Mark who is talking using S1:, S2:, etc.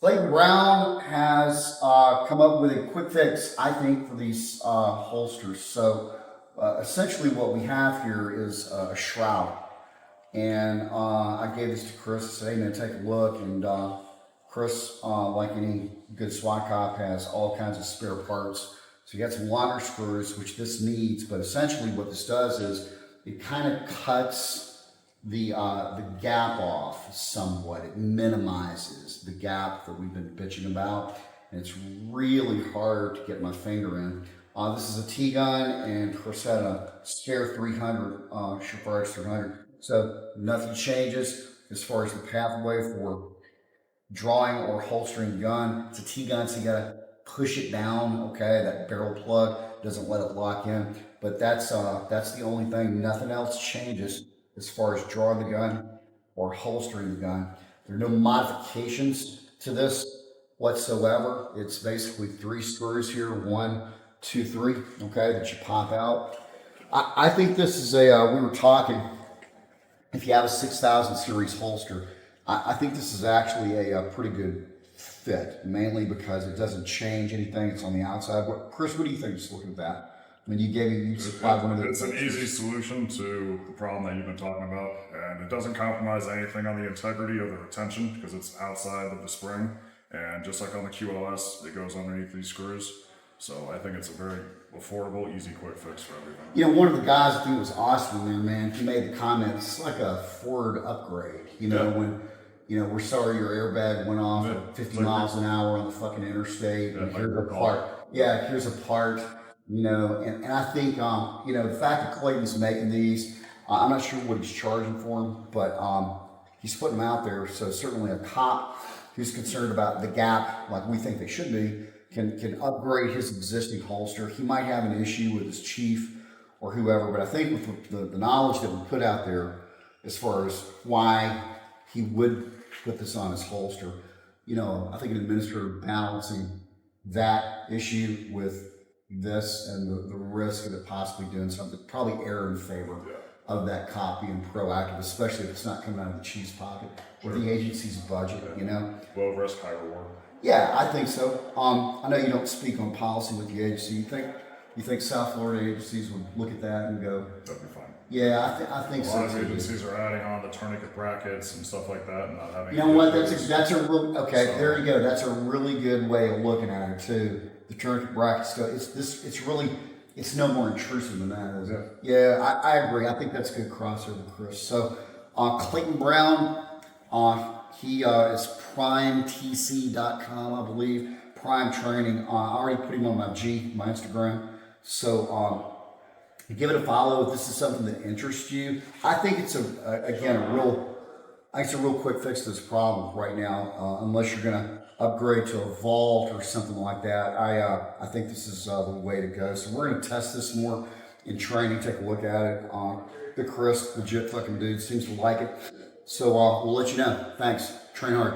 S1: Clayton Brown has come up with a quick fix, I think, for these holsters. So essentially what we have here is a shroud. And I gave this to Chris and said, hey man, take a look. And Chris, like any good SWAT cop, has all kinds of spare parts. So you got some longer screws, which this needs, but essentially what this does is it kind of cuts the gap off somewhat. It minimizes the gap that we've been bitching about, and it's really hard to get my finger in. This is a T-gun, and Chris had a spare 300, Shivworks 300. So nothing changes as far as the pathway for drawing or holstering the gun. It's a T-gun, so you gotta push it down, okay? That barrel plug doesn't let it lock in, but that's the only thing. Nothing else changes as far as drawing the gun or holstering the gun. There are no modifications to this whatsoever. It's basically 3 screws here, 1, 2, 3, okay, that you pop out. I think this is a, we were talking, if you have a 6000 series holster, I think this is actually a pretty good fit, mainly because it doesn't change anything. It's on the outside. Chris, what do you think? Just looking at that. I mean, you supplied one of the.
S2: It's an easy solution to the problem that you've been talking about, and it doesn't compromise anything on the integrity of the retention because it's outside of the spring. And just like on the QLS, it goes underneath these screws. So I think it's a very affordable, easy, quick fix for everything.
S1: You know, one of the guys I think was awesome there, man. He made the comment, it's like a Ford upgrade. You know, when, you know, we're sorry your airbag went off at 50 miles an hour on the fucking interstate. And here's a part. Yeah, here's a part. You know, and I think, you know, the fact that Clayton's making these, I'm not sure what he's charging for them, but he's putting them out there. So certainly a cop who's concerned about the gap, like we think they should be, can upgrade his existing holster. He might have an issue with his chief or whoever, but I think with the knowledge that we put out there as far as why he would put this on his holster, you know, I think an administrator balancing that issue with this and the risk of it possibly doing something, probably err in favor of that cop being proactive, especially if it's not coming out of the chief's pocket or the agency's budget, you know?
S2: Low risk, high reward.
S1: Yeah, I think so. I know you don't speak on policy with the agency. You think South Florida agencies would look at that and go,
S2: that'd be fine.
S1: Yeah, I think so.
S2: A lot of agencies are adding on the tournament brackets and stuff like that, and not having.
S1: You know what? That's a real okay. So, there you go. That's a really good way of looking at it too. The tournament bracket stuff. It's no more intrusive than that, is it? Yeah, I agree. I think that's a good crossover, Chris. So, Clayton Brown, he is primetc.com, I believe. Prime Training. I already put him on my Instagram. So. Give it a follow if this is something that interests you. I think it's a real quick fix to this problem right now. Unless you're going to upgrade to a vault or something like that, I think this is the way to go. So we're going to test this more in training. Take a look at it. The Chris, legit fucking dude, seems to like it. So we'll let you know. Thanks. Train hard.